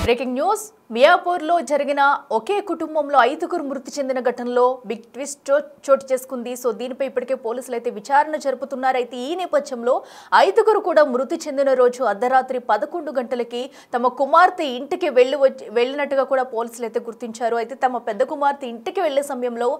Breaking news మియాపూర్లో జరిగిన ఒకే కుటుంబంలో 5గురు మృతి చెందిన ఘటనలో బిగ్ ట్విస్ట్ చోటు చేసుకుంది. సో దీనిపై ఇప్పటికే పోలీసులు అయితే విచారణ జరుపుతున్నారు. అయితే ఈ నేపథ్యంలో 5గురు కూడా మృతి చెందిన రోజు అర్ధరాత్రి 11 గంటలకి తమ కుమార్తె ఇంటికి వెళ్ళినట్టుగా కూడా పోలీసులు అయితే గుర్తించారు. అయితే తమ పెద్ద కుమార్తె ఇంటికి వెళ్లే సమయంలో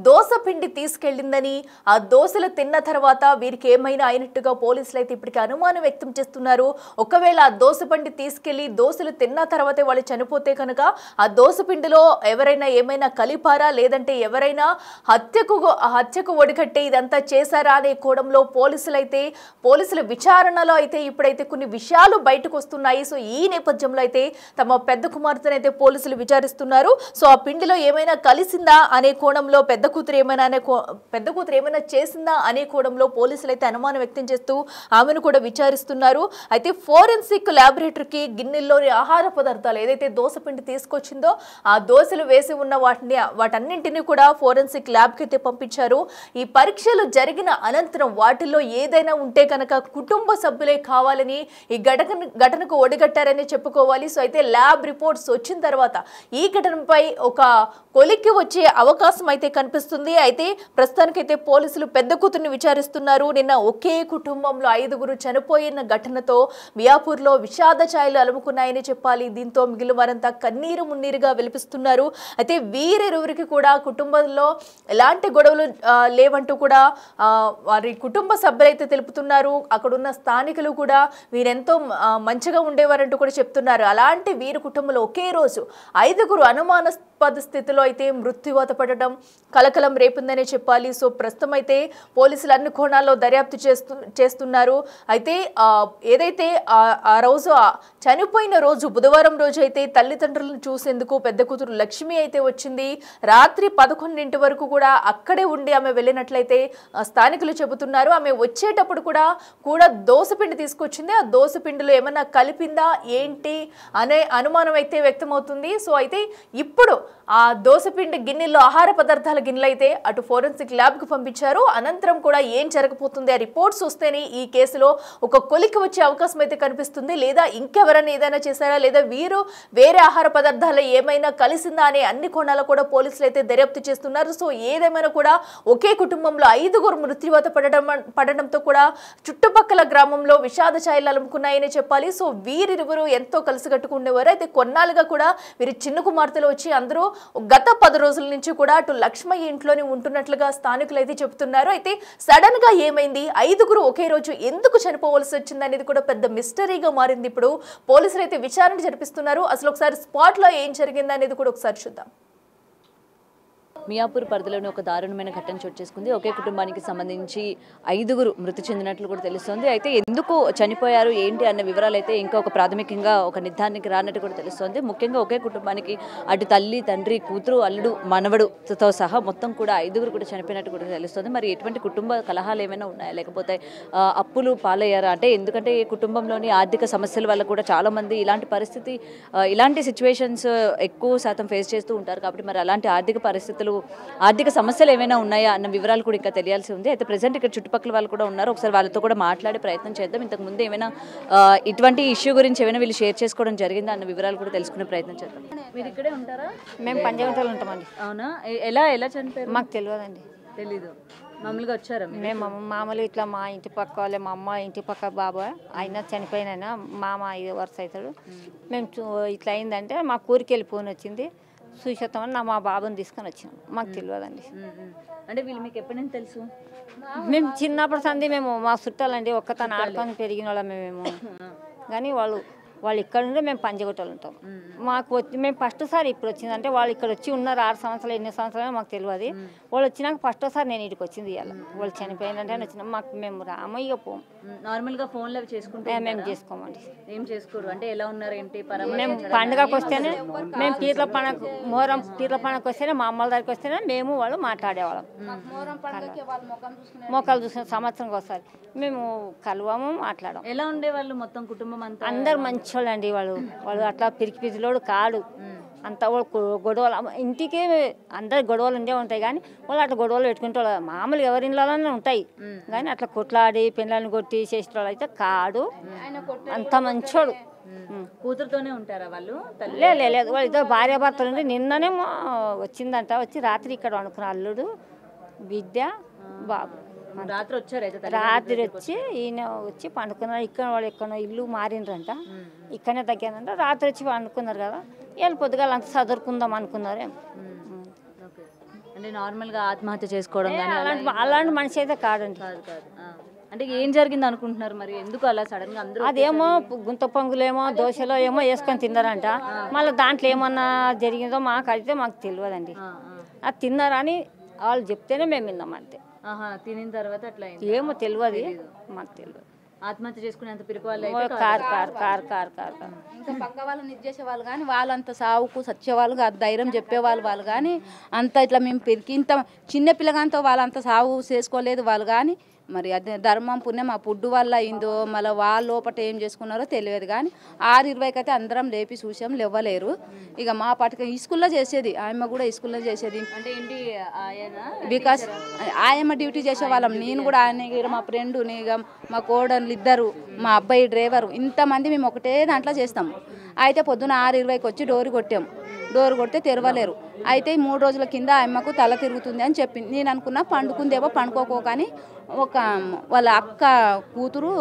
దోస పిండి తీసుకెళ్లిందని, ఆ దోసలు తిన్న తర్వాత వీరికి ఏమైనా అయినట్టుగా పోలీసులు అయితే ఇప్పటికే అనుమానం వ్యక్తం చేస్తున్నారు. ఒకవేళ ఆ దోస పిండి తీసుకెళ్లి దోసలు తిన్న తర్వాత వాళ్ళు చనిపోతే కనుక ఆ దోసపిండిలో ఎవరైనా ఏమైనా కలిపారా, లేదంటే ఎవరైనా హత్యకు ఒడిగట్టే ఇదంతా చేశారా అనే కోణంలో పోలీసుల విచారణలో అయితే ఇప్పుడైతే కొన్ని విషయాలు బయటకు వస్తున్నాయి. సో ఈ నేపథ్యంలో అయితే తమ పెద్ద కుమార్తెను అయితే పోలీసులు విచారిస్తున్నారు. సో ఆ పిండిలో ఏమైనా కలిసిందా అనే కోణంలో పెద్ద కూతురు ఏమైనా చేసిందా అనే కోణంలో పోలీసులు అయితే అనుమానం వ్యక్తం చేస్తూ ఆమెను కూడా విచారిస్తున్నారు. అయితే ఫోరెన్సిక్ ల్యాబొరేటరీకి గిన్నెల్లోని ఆహార పదార్థాలు ఏదైతే దోసపిండి తీసుకొచ్చిందో ఆ దోసలు వేసి ఉన్న వాటన్నింటినీ కూడా ఫోరెన్సిక్ ల్యాబ్కి అయితే పంపించారు. ఈ పరీక్షలు జరిగిన అనంతరం వాటిల్లో ఏదైనా ఉంటే కనుక కుటుంబ సభ్యులే కావాలని ఈ ఘటనకు ఒడిగట్టారని చెప్పుకోవాలి. సో అయితే ల్యాబ్ రిపోర్ట్స్ వచ్చిన తర్వాత ఈ ఘటనపై ఒక కొలిక్కి వచ్చే అవకాశం అయితే కనిపిస్తుంది. అయితే ప్రస్తుతానికైతే పోలీసులు పెద్ద కూతుర్ని విచారిస్తున్నారు. నిన్న ఒకే కుటుంబంలో 5గురు చనిపోయిన ఘటనతో మియాపూర్లో విషాద ఛాయలు అలుముకున్నాయని చెప్పాలి. దీంతో మిగిలిన వారంతా కన్నీరు మున్నీరుగా విలిపిస్తున్నారు. అయితే వీరిరువురికి కూడా కుటుంబంలో ఎలాంటి గొడవలు లేవంటూ కూడా వారి కుటుంబ సభ్యులైతే తెలుపుతున్నారు. అక్కడున్న స్థానికులు కూడా వీరెంతో మంచిగా ఉండేవారంటూ కూడా చెప్తున్నారు. అలాంటి వీరి కుటుంబంలో ఒకే రోజు 5గురు అనుమానాస్పద స్థితిలో అయితే మృత్యువాత పడడం కలకలం రేపిందనే చెప్పాలి. సో ప్రస్తుతం అయితే పోలీసులు అన్ని కోణాల్లో దర్యాప్తు చేస్తున్నారు. అయితే ఏదైతే ఆ రోజు చనిపోయిన రోజు బుధవారం రోజు అయితే తల్లిదండ్రులను చూసేందుకు పెద్ద కూతురు లక్ష్మి అయితే వచ్చింది. రాత్రి 11 వరకు కూడా అక్కడే ఉండి ఆమె వెళ్ళినట్లయితే స్థానికులు చెబుతున్నారు. ఆమె వచ్చేటప్పుడు కూడా దోసపిండి తీసుకొచ్చింది. ఆ దోసపిండిలో ఏమన్నా కలిపిందా ఏంటి అనే అనుమానం అయితే వ్యక్తమవుతుంది. సో అయితే ఇప్పుడు ఆ దోసపిండి గిన్నెల్లో ఆహార పదార్థాల గిన్నెలు అయితే అటు ఫోరెన్సిక్ ల్యాబ్కు పంపించారు. అనంతరం కూడా ఏం జరగబోతుంది, ఆ రిపోర్ట్స్ వస్తేనే ఈ కేసులో ఒక కొలికి వచ్చే అవకాశం అయితే కనిపిస్తుంది. లేదా ఇంకెవరైనా ఏదైనా చేశారా, లేదా వీరు వేరే ఆహార పదార్థాలు ఏమైనా కలిసిందా అనే అన్ని కోణాలు కూడా పోలీసులు అయితే దర్యాప్తు చేస్తున్నారు. సో ఏదేమైనా కూడా ఒకే కుటుంబంలో 5గురు మృత్యువాత పడడంతో కూడా చుట్టుపక్కల గ్రామంలో విషాద ఛాయలు అలుముకున్నాయని చెప్పాలి. సో వీరిరువురు ఎంతో కలిసికట్టుకునేవారు. అయితే కొన్నాళ్ళుగా కూడా వీరి చిన్న కుమార్తెలు వచ్చి అందరూ గత 10 రోజుల నుంచి కూడా అటు లక్ష్మయ్య ఇంట్లోనే ఉంటున్నట్లుగా స్థానికులు అయితే చెబుతున్నారు. అయితే సడన్ గా ఏమైంది, 5గురు ఒకే రోజు ఎందుకు చనిపోవలసి వచ్చింది అనేది కూడా పెద్ద మిస్టరీగా మారింది. ఇప్పుడు పోలీసులు అయితే విచారణ జరిపిస్తున్నారు. అసలు ఒకసారి స్పాట్ లో ఏం జరిగింది అనేది కూడా ఒకసారి చూద్దాం. మియాపూర్ పరిధిలోని ఒక దారుణమైన ఘటన చోటు చేసుకుంది. ఒకే కుటుంబానికి సంబంధించి 5గురు మృతి చెందినట్లు కూడా తెలుస్తోంది. అయితే ఎందుకు చనిపోయారు ఏంటి అన్న వివరాలు అయితే ఇంకా ఒక ప్రాథమికంగా ఒక నిర్ధారణకి రానట్టు కూడా తెలుస్తోంది. ముఖ్యంగా ఒకే కుటుంబానికి అటు తల్లి, తండ్రి, కూతురు, అల్లుడు, మనవడుతో సహా మొత్తం కూడా 5గురు కూడా చనిపోయినట్టు కూడా తెలుస్తోంది. మరి ఎటువంటి కుటుంబ కలహాలు ఏమైనా ఉన్నాయా, లేకపోతే అప్పులు పాలయ్యారా అంటే, ఎందుకంటే ఈ కుటుంబంలోని ఆర్థిక సమస్యల వల్ల కూడా చాలా మంది ఇలాంటి సిచ్యువేషన్స్ ఎక్కువ శాతం ఫేస్ చేస్తూ ఉంటారు. కాబట్టి మరి అలాంటి ఆర్థిక సమస్యలు ఏమైనా ఉన్నాయా అన్న వివరాలు కూడా ఇంకా తెలియాల్సి ఉంది. అయితే ప్రెసెంట్ ఇక్కడ చుట్టుపక్కల వాళ్ళు కూడా ఉన్నారు. ఒకసారి వాళ్ళతో కూడా మాట్లాడే ప్రయత్నం చేద్దాం. ఇంతకు ముందు ఏమైనా ఇటువంటి ఇష్యూ గురించి ఏమైనా వీళ్ళు షేర్ చేసుకోవడం జరిగిందా అన్న వివరాలు కూడా తెలుసుకునే ప్రయత్నం చేద్దాం. మీరు ఇక్కడే ఉంటారా? మేము పంచగంటలు ఉంటామండి. అవునా? ఎలా చనిపోయారు? మాకు తెలియదండి. తెలీదు. మామూలుగా వచ్చారా? మేము మామూలు ఇట్లా మా ఇంటి పక్క వాళ్ళే, మా అమ్మ ఇంటి పక్క బాబా ఆయన చనిపోయిన మామ 5 వరుస అవుతాడు. మేము ఇట్లా అయిందంటే మా ఊరికి వెళ్ళి ఫోన్ వచ్చింది, చూసేస్తామని మా బాబుని తీసుకొని వచ్చినాం. మాకు తెలియదండి. అంటే వీళ్ళు మీకు ఎప్పటి నుంచి తెలుసు? మేము చిన్నప్పుడు సంది మేము మా చుట్టాలండి, ఒక్కతను ఆడుకొని పెరిగిన వాళ్ళమే మేము. కానీ వాళ్ళు ఇక్కడ ఉండే మేము పంచగొట్టలు ఉంటాం. మాకు వచ్చి మేము ఫస్ట్ సారి ఇప్పుడు వచ్చింది అంటే వాళ్ళు ఇక్కడ వచ్చి ఉన్నారు 6 సంవత్సరాలు 8 సంవత్సరాలు మాకు తెలియదు. వాళ్ళు వచ్చినాక ఫస్ట్ సారి నేను ఇక్కడికి వచ్చింది. ఇవాళ వాళ్ళు చనిపోయిందంటే వచ్చినాం. మేము రామయ్య పోం. నార్మల్గా ఫోన్లో చేసుకుంటే మేము చేసుకోమండి. ఏం చేసుకోరు అంటే ఎలా ఉన్నారు ఏంటి? మేము పండుగకి వస్తేనే, మేము పీర్ల పండుగ మొహరం పీర్ల పండుగకి వస్తేనే, మా అమ్మల దగ్గరికి వస్తేనే మేము వాళ్ళు మాట్లాడేవాళ్ళం. మొక్కలు చూసిన సంవత్సరంకి ఒకసారి మేము కలవము, మాట్లాడము. ఎలా ఉండేవాళ్ళు మొత్తం కుటుంబం అంతా? అందరు మంచోళ్ళు అండి. వాళ్ళు అట్లా పిరికిపిదిలోడు కాడు. అంత గొడవలు ఇంటికి అందరు గొడవలు ఉండే ఉంటాయి కానీ వాళ్ళు అట్లా గొడవలు పెట్టుకుంటే మామూలు ఎవరి ఇళ్ళలోనే ఉంటాయి కానీ అట్లా కొట్లాడి పిల్లల్ని కొట్టి చేసిన వాళ్ళు అయితే కాడు. అంత మంచోడు. కూతురుతోనే ఉంటారా వాళ్ళు? లేదు వాళ్ళు ఇద్దరు భార్య భర్తలు ఉండి నిన్ననే వచ్చిందంట. వచ్చి రాత్రి ఇక్కడ అనుకున్న అల్లుడు బిడ్డ బాబు రాత్రి వచ్చారు అయితే రాత్రి వచ్చి ఈయన వచ్చి పండుకున్నారు. ఇక్కడ వాళ్ళు ఎక్కడో ఇల్లు మారిండ్రంట, ఇక్కడనే తగ్గానంట. రాత్రి వచ్చి పండుకున్నారు కదా, వీళ్ళు పొద్దుగాల అంతా చదువుకుందాం అనుకున్నారు. అంటే నార్మల్గా ఆత్మహత్య చేసుకోవడం కానీ అలాంటి మనిషి అయితే కాదండి. అంటే ఏం జరిగింది అనుకుంటున్నారు మరి? ఎందుకు అలా సడన్ గా అందరూ? అదేమో గుంత పొంగులేమో దోశలో ఏమో వేసుకొని తిన్నారంట. మళ్ళీ దాంట్లో ఏమన్నా జరిగిందో మాకు అయితే మాకు తెలియదండి. అది తిన్నారని వాళ్ళు చెప్తేనే మేము విన్నాం అంతే. తినిన తర్వాత అట్లా ఏమో తెలియదు, మాకు తెలియదు. ఆత్మహత్య చేసుకునేంత పిరికి వాళ్ళు car car car car car ఇంకా పక్క వాళ్ళని ఇది చేసేవాళ్ళు కానీ వాళ్ళంత సావుకు సచ్చేవాళ్ళు కాదు, ధైర్యం చెప్పేవాళ్ళు వాళ్ళు కానీ అంత ఇట్లా మేము పెరిగి ఇంత చిన్న పిల్లగాంతో వాళ్ళంత సావు చేసుకోలేదు వాళ్ళు కానీ. మరి అదే ధర్మం పుణ్యం ఆ పుడ్డు వల్ల అయిందో మళ్ళీ వాళ్ళ లోపల ఏం చేసుకున్నారో తెలియదు కానీ 6:20కి అయితే అందరం లేపి చూసాం, లేవలేరు. ఇక మా పాటికి ఈ స్కూల్లో చేసేది, ఆయమ్మ కూడా ఈ స్కూల్లో చేసేది. అంటే ఏంటి బికాస్ ఆయమ్మ డ్యూటీ చేసేవాళ్ళం, నేను కూడా ఆయన మా ఫ్రెండ్ ఇక మా కోడళ్ళు ఇద్దరు, మా అబ్బాయి డ్రైవరు, ఇంతమంది మేము ఒకటే దాంట్లో చేస్తాము. అయితే పొద్దున 6:20కి వచ్చి డోర్ కొట్టాము. డోర్ కొడితే తెరవలేరు. అయితే 3 రోజుల కింద ఆయమ్మకు తల తిరుగుతుంది అని చెప్పింది. నేను అనుకున్నా పండుకుందేమో, పండుకోకని ఒక వాళ్ళ అక్క కూతురు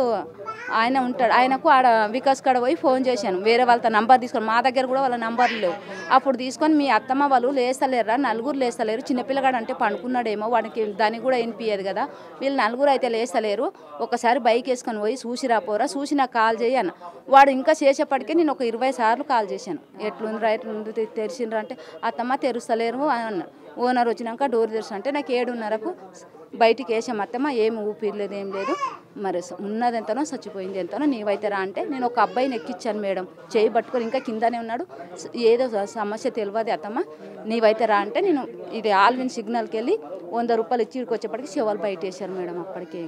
ఆయన ఉంటాడు, ఆయనకు ఆడ వికాస్ కాడ పోయి ఫోన్ చేశాను. వేరే వాళ్ళతో నంబర్ తీసుకొని, మా దగ్గర కూడా వాళ్ళ నంబర్లు లేవు. అప్పుడు తీసుకొని మీ అత్తమ్మ వాళ్ళు లేస్తలేరా, నలుగురు లేస్తలేరు, చిన్నపిల్లగాడు అంటే పండుకున్నాడేమో, వాడికి దానికి కూడా వినిపించదు కదా, వీళ్ళు నలుగురు అయితే లేస్తలేరు, ఒకసారి బైక్ వేసుకొని పోయి చూసిరాపోరా, చూసి నాకు కాల్ చేయను. వాడు ఇంకా చేసేప్పటికే నేను ఒక 20 సార్లు కాల్ చేశాను. ఎట్లుంది రైట్ తెరిచిండ్రు అంటే అత్తమ్మ తెరుస్తలేరు అని అన్నారు. ఓనర్ వచ్చినాక డోర్ తెరుసు అంటే నాకు 7:30కు బయటికి వేసాం. అత్తమ్మ ఏమి ఊపిరలేదు, ఏం లేదు, మరి ఉన్నది ఎంతనో చచ్చిపోయింది ఎంతనో, నీవైతే రా అంటే నేను ఒక అబ్బాయిని ఎక్కించాను మేడం, చేయి పట్టుకొని ఇంకా కిందనే ఉన్నాడు, ఏదో సమస్య తెలియదు అత్తమ్మ, నీవైతే రా అంటే నేను ఇది ఆల్విన్ సిగ్నల్కి వెళ్ళి 100 రూపాయలు ఇచ్చి వచ్చేప్పటికి శివాలు బయట వేసారు మేడం. అప్పటికే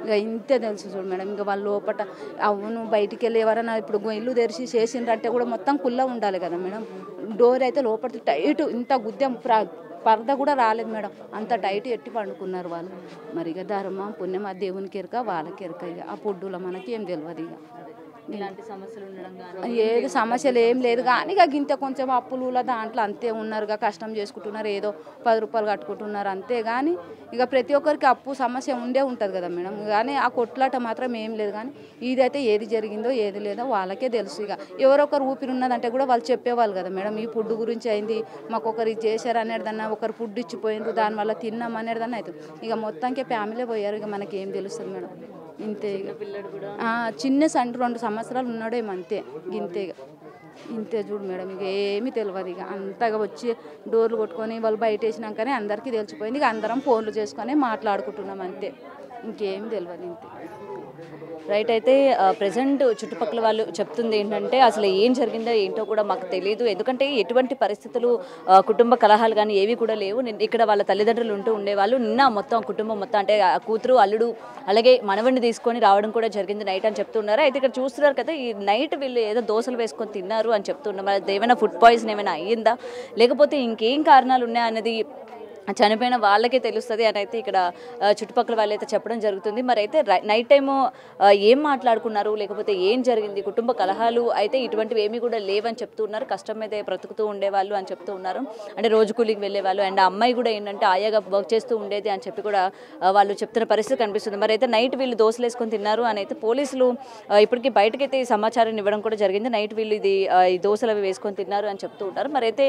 ఇక ఇంతే తెలుసు చూడు మేడం. ఇంకా వాళ్ళ లోపల అవును బయటికి వెళ్ళి ఎవరైనా ఇప్పుడు ఇల్లు తెరిచి చేసిండ్రంటే కూడా మొత్తం కుల్ల ఉండాలి కదా మేడం. డోర్ అయితే లోపల టైట్, ఇంత గుద్దెం పరద కూడా రాలేదు మేడం, అంత టైట్ ఎట్టి పండుకున్నారు వాళ్ళు. మరి ఇక ధర్మం పుణ్యం ఆ దేవునికి ఎరక వాళ్ళకి ఎరక. ఇక ఆ పొడ్డులో మనకి ఏం తెలియదు. ఇక ఇలాంటి సమస్యలు ఉండడం కానీ ఏది సమస్యలు ఏం లేదు కానీ ఇక గింత కొంచెం అప్పులు దాంట్లో అంతే ఉన్నారుగా, కష్టం చేసుకుంటున్నారు, ఏదో 10 రూపాయలు కట్టుకుంటున్నారు అంతే. కానీ ఇక ప్రతి ఒక్కరికి అప్పు సమస్య ఉండే ఉంటుంది కదా మేడం. కానీ ఆ కొట్లాట మాత్రం ఏం లేదు. కానీ ఇదైతే ఏది జరిగిందో ఏది లేదో వాళ్ళకే తెలుసు. ఇక ఎవరొకరు ఊపిరి ఉన్నదంటే కూడా వాళ్ళు చెప్పేవాళ్ళు కదా మేడం, ఈ ఫుడ్ గురించి అయింది, మాకు ఒకరు ఇది చేశారు అనేదన్నా, ఒకరు ఫుడ్ ఇచ్చిపోయిండ్రు దానివల్ల తిన్నాం అనేదన్నా అవుతుంది. ఇక మొత్తానికి ఫ్యామిలీ పోయారు, ఇక మనకి ఏం తెలుస్తుంది మేడం. ఇంతే ఇక చిన్న 2 సంవత్సరాలు ఉన్నాడేమో అంతే, ఇంతే ఇంతే చూడు మేడం. ఇక ఏమీ తెలియదు. ఇక అంతగా వచ్చి డోర్లు కొట్టుకొని వాళ్ళు బయట వేసినాకనే అందరికీ తెలిసిపోయింది. ఇక అందరం ఫోన్లు చేసుకొని మాట్లాడుకుంటున్నాం అంతే, ఇంకేం తెలియదు ఇంతే. రైట్. అయితే ప్రజెంట్ చుట్టుపక్కల వాళ్ళు చెప్తుంది ఏంటంటే అసలు ఏం జరిగిందో ఏంటో కూడా మాకు తెలియదు, ఎందుకంటే ఎటువంటి పరిస్థితులు కుటుంబ కలహాలు కానీ ఏవి కూడా లేవు. ఇక్కడ వాళ్ళ తల్లిదండ్రులు ఉంటూ ఉండేవాళ్ళు. నిన్న మొత్తం కుటుంబం మొత్తం అంటే కూతురు అల్లుడు అలాగే మనవడిని తీసుకొని రావడం కూడా జరిగింది నైట్ అని చెప్తున్నారు. అయితే ఇక్కడ చూస్తున్నారు కదా, ఈ నైట్ వీళ్ళు ఏదో దోశలు వేసుకొని తిన్నారు అని చెప్తున్నారు. మరి ఏమైనా ఫుడ్ పాయిజన్ ఏమైనా అయ్యిందా లేకపోతే ఇంకేం కారణాలు ఉన్నాయా అన్నది చనిపోయిన వాళ్ళకే తెలుస్తుంది అని అయితే ఇక్కడ చుట్టుపక్కల వాళ్ళు అయితే చెప్పడం జరుగుతుంది. మరి అయితే నైట్ టైము ఏం మాట్లాడుకున్నారు లేకపోతే ఏం జరిగింది, కుటుంబ కలహాలు అయితే ఇటువంటివి ఏమీ కూడా లేవని చెప్తూ ఉన్నారు. కష్టం అయితే బ్రతుకుతూ ఉండేవాళ్ళు అని చెప్తూ ఉన్నారు. అంటే రోజు కూలికి వెళ్ళేవాళ్ళు అండ్ అమ్మాయి కూడా ఏంటంటే ఆయాగా వర్క్ చేస్తూ ఉండేది అని చెప్పి కూడా వాళ్ళు చెప్తున్న పరిస్థితి కనిపిస్తుంది. మరి అయితే నైట్ వీళ్ళు దోశలు వేసుకొని తిన్నారు అని అయితే పోలీసులు ఇప్పటికీ బయటకైతే ఈ సమాచారాన్ని ఇవ్వడం కూడా జరిగింది. నైట్ వీళ్ళు ఈ దోశలు అవి వేసుకొని తిన్నారు అని చెప్తూ ఉంటారు. మరి అయితే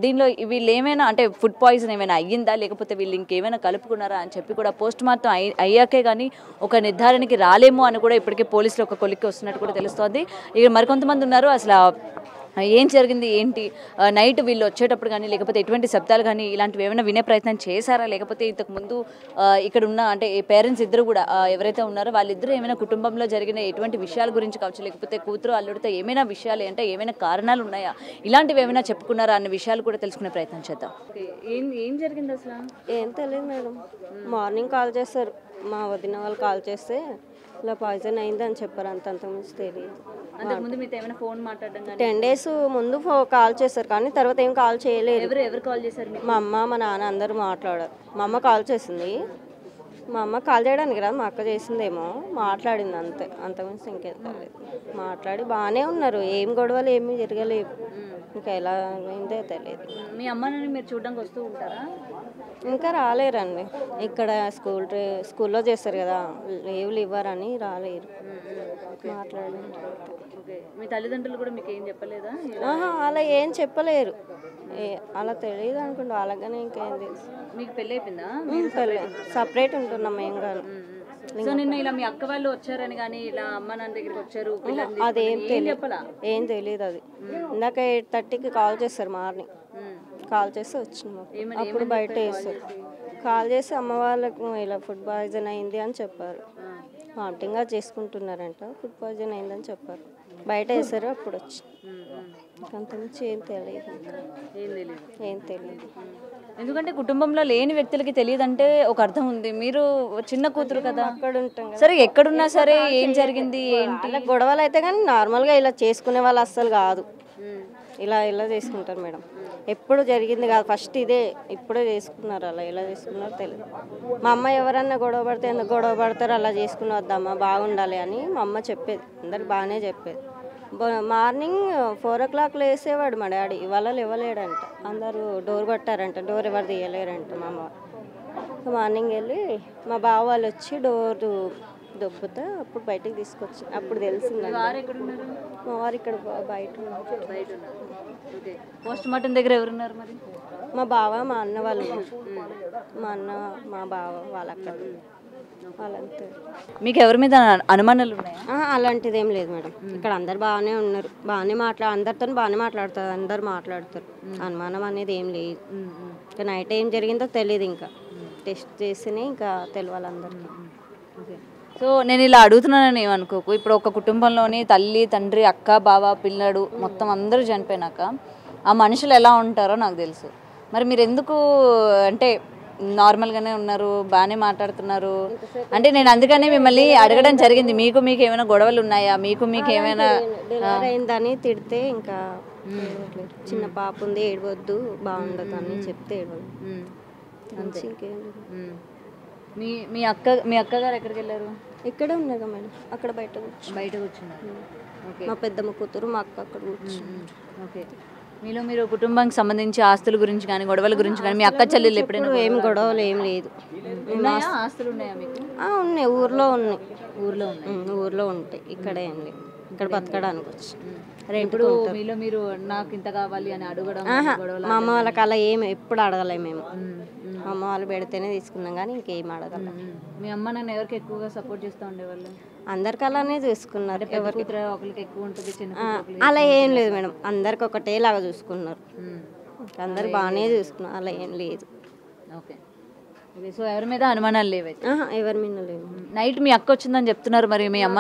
దీనిలో వీళ్ళు ఏమైనా అంటే ఫుడ్ పాయిజన్ ఏమైనా అయ్యిందా లేకపోతే వీళ్ళు ఇంకేమైనా కలుపుకున్నారా అని చెప్పి కూడా పోస్ట్ మార్టం అయ్యాకే కానీ ఒక నిర్ధారణకి రాలేమో అని కూడా ఇప్పటికే పోలీసులు ఒక కొలిక్కి వస్తున్నట్టు కూడా తెలుస్తోంది. ఇక మరికొంతమంది ఉన్నారు, అసలు ఏం జరిగింది ఏంటి, నైట్ వీళ్ళు వచ్చేటప్పుడు కానీ లేకపోతే ఎటువంటి శబ్దాలు కానీ ఇలాంటివి ఏమైనా వినే ప్రయత్నం చేశారా లేకపోతే ఇంతకుముందు ఇక్కడ ఉన్న అంటే పేరెంట్స్ ఇద్దరు కూడా ఎవరైతే ఉన్నారో వాళ్ళిద్దరూ ఏమైనా కుటుంబంలో జరిగిన ఎటువంటి విషయాల గురించి కావచ్చు లేకపోతే కూతురు అల్లుడితో ఏమైనా విషయాలు అంటే ఏమైనా కారణాలు ఉన్నాయా ఇలాంటివి ఏమైనా చెప్పుకున్నారా అన్న విషయాలు కూడా తెలుసుకునే ప్రయత్నం చేద్దాం. ఏం జరిగింది అసలు? ఏం తెలియదు మేడం, మార్నింగ్ కాల్ చేస్తారు, మా వదిన వాళ్ళు కాల్ చేస్తే ఇలా పాయిజన్ అయింది అని చెప్పారు, అంతకుమించి తెలియదు. అంతకుముందు మీతో ఏమైనా ఫోన్ మాట్లాడడం 10 days ముందు కాల్ చేశారు కానీ తర్వాత ఏం కాల్ చేయలేదు. ఎవరు కాల్ చేశారు? మా అమ్మ మా నాన్న అందరూ మాట్లాడారు. మా అమ్మ కాల్ చేసింది, మా అమ్మ కాల్ చేయడానికి రాదు, మా అక్క చేసిందేమో, మాట్లాడింది అంతే, అంతకుమించి ఇంకేం తెలియదు. మాట్లాడి బాగానే ఉన్నారు, ఏం గొడవలు ఏమీ జరగలేదు. ఇంకా ఎలా అయిందో తెలియదు. మీ అమ్మని మీరు చూడడానికి వస్తూ ఉంటారా? ఇంకా రాలేరండి, ఇక్కడ స్కూల్లో చేస్తారు కదా, లీవ్లు ఇవ్వరని రాలేరు. మాట్లాడండి. ఓకే, మీ తల్లిదండ్రులు కూడా మీకు ఏం చెప్పలేదా? అలా ఏం చెప్పలేరు, అలా తెలియదు అనుకుంటా, అలాగనే ఇంకేం తెలుసు. మీకు పెళ్ళి అయిపోయిందా? సపరేట్ ఉంటున్నాం ఏం కాదు. సో నిన్న ఇలా మీ అక్క వాళ్ళు వచ్చారని కానీ ఇలా అమ్మ నాన్న దగ్గరికి వచ్చారు అదేం తెలియదు, ఏం తెలియదు. అది ఇందాక 8:30కి కాల్ చేస్తారు, మార్నింగ్ కాల్ చేస్తే వచ్చినాము. అప్పుడు బయట వేస్తారు, కాల్ చేసి అమ్మ వాళ్ళకు ఇలా ఫుడ్ పాయిజన్ అయింది అని చెప్పారు. వామిటింగ్గా చేసుకుంటున్నారంట, ఫుడ్ పాయిజన్ అయిందని చెప్పారు. బయట వేసారు, అప్పుడు వచ్చి అంతకుమించి ఏం తెలియదు. ఏం తెలియదు. ఎందుకంటే కుటుంబంలో లేని వ్యక్తులకి తెలియదంటే ఒక అర్థం ఉంది. మీరు చిన్న కూతురు కదా, అక్కడ ఉంటాం కదా. సరే ఎక్కడున్నా సరే ఏం జరిగింది ఏంటి అలా గొడవలు అయితే కానీ నార్మల్గా ఇలా చేసుకునే వాళ్ళు అస్సలు కాదు. ఇలా చేసుకుంటారు మేడం, ఎప్పుడు జరిగింది కాదు, ఫస్ట్ ఇదే, ఇప్పుడే చేసుకున్నారు. అలా ఎలా చేసుకున్నారో తెలియదు. మా అమ్మ ఎవరన్నా గొడవ పడితే ఎందుకు గొడవ పడతారు, అలా చేసుకుని వద్దమ్మా బాగుండాలి అని మా అమ్మ చెప్పేది, అందరికి బాగానే చెప్పేది. మార్నింగ్ 4 o'clock లేసేవాడు మా డాడీ, ఇవాళ లేవలేడంట. అందరూ డోర్ కొట్టారంట, డోర్ ఎవరు తీయలేరంట. మా అమ్మ మార్నింగ్ వెళ్ళి మా బావ వాళ్ళు వచ్చి డోర్ దొబ్బుతా అప్పుడు బయటకు తీసుకొచ్చి అప్పుడు తెలిసిందండి. మా వారు ఇక్కడ బయట పోస్ట్ మార్టం దగ్గర ఎవరున్నారు మరి? మా బావ మా అన్న వాళ్ళు, మా అన్న మా బావ వాళ్ళు అక్కడ వాళ్ళంతే. మీకు ఎవరి మీద అనుమానాలు ఉన్నాయా? అలాంటిది ఏం లేదు మేడం, ఇక్కడ అందరు బాగానే ఉన్నారు, బాగానే అందరితో బాగానే మాట్లాడతారు, అందరు మాట్లాడతారు. అనుమానం అనేది ఏం లేదు. ఇంకా నైట్ ఏం జరిగిందో తెలియదు, ఇంకా టెస్ట్ చేస్తేనే ఇంకా తెలియాలి అందరికీ. సో నేను ఇలా అడుగుతున్నానని ఏమనుకోకు, ఇప్పుడు ఒక కుటుంబంలోని తల్లి తండ్రి అక్క బావ పిల్లడు మొత్తం అందరూ చనిపోయినాక ఆ మనుషులు ఎలా ఉంటారో నాకు తెలుసు. మరి మీరు ఎందుకు అంటే నార్మల్గానే ఉన్నారు, బాగానే మాట్లాడుతున్నారు అంటే నేను అందుకనే మిమ్మల్ని అడగడం జరిగింది. మీకు ఏమైనా గొడవలు ఉన్నాయా, మీకు ఏమైనా డెలివరీ అయిందని తిడితే ఇంకా చిన్న పాప ఉంది ఏడవద్దు బాగుండదు అని చెప్తే ఏడవద్దు. ఇంకేం మీ అక్కగారు ఎక్కడికి వెళ్ళారు? ఇక్కడే ఉన్నారు మేడం, అక్కడ బయట కూర్చున్నారు. మా పెద్దమ్మ కూతురు మా అక్క అక్కడ కూర్చున్నారు. ఓకే, మీరు కుటుంబానికి సంబంధించి ఆస్తుల గురించి కానీ గొడవల గురించి కానీ మీ అక్క చెల్లెలు ఎప్పుడైనా ఏం గొడవలు ఏం లేదు. ఆస్తులు ఉన్నాయా మీకు? ఉన్నాయి, ఊర్లో ఊర్లో ఉంటాయి, ఇక్కడే ఏం లేదు. ఇక్కడ బతకడానికి వచ్చి ఇప్పుడు మీరు నాకు ఇంత కావాలి అని అడగడం మా అమ్మ వాళ్ళకి అలా ఏమి ఎప్పుడు అడగలేము మేము. మా అమ్మ వాళ్ళు పెడితేనే తీసుకున్నాం కానీ ఇంకేం అడగలేం. మీ అమ్మ నన్ను ఎవరికి ఎక్కువగా సపోర్ట్ చేస్తూ ఉండేవాళ్ళు? అందరికి అలానే చూసుకున్నారు. ఎవరికి ఒకరికి ఎక్కువ ఉంటుంది, అలా ఏం లేదు మేడం, అందరికి ఒకటేలాగా చూసుకున్నారు. అందరు బాగానే చూసుకున్నారు, అలా ఏం లేదు. ఓకే, సో ఎవరి మీద అనుమానాలు లేవు? ఎవరి మీద లేవు. నైట్ మీ అక్క వచ్చిందని చెప్తున్నారు, మరి మీ అమ్మ